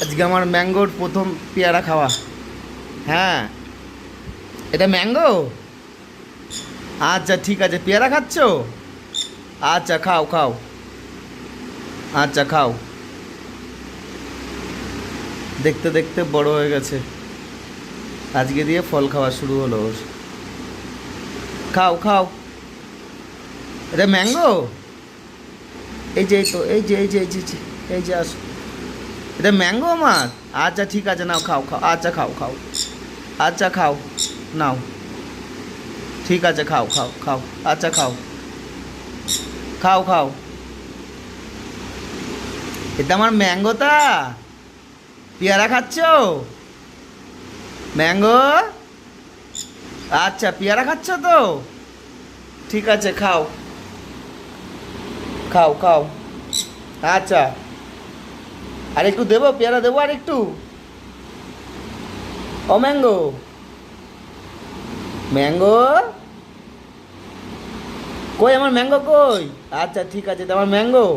আজকে আমার ম্যাঙ্গোর প্রথম পেয়ারা খাওয়া। হ্যাঁ, এটা ম্যাঙ্গো। আচ্ছা ঠিক আছে, পেয়ারা খাচ্ছ? আচ্ছা খাও খাও, আচ্ছা খাও। দেখতে দেখতে বড় হয়ে গেছে, আজকে দিয়ে ফল খাওয়া শুরু হলো ওর। খাও খাও, এটা ম্যাঙ্গো। এই যে, এই তো, এই যে এই যে এই যে এই যে, এই যে আসো, এটা ম্যাঙ্গো আমার। আচ্ছা ঠিক আছে, নাও খাও খাও, আচ্ছা খাও খাও, আচ্ছা খাও, নাও, ঠিক আছে খাও খাও খাও, আচ্ছা খাও, খাও খাও। এটা আমার ম্যাঙ্গোটা। পেয়ারা খাচ্ছ? ম্যাঙ্গো। আচ্ছা পেয়ারা খাচ্ছ তো, ঠিক আছে খাও, খাও খাও। আচ্ছা, আর একটু দেবো, পেয়ারা দেবো আর একটু? ও ম্যাঙ্গো, ম্যাঙ্গো কই, আমার ম্যাঙ্গো কই? আচ্ছা ঠিক আছে, এটা আমার ম্যাঙ্গো।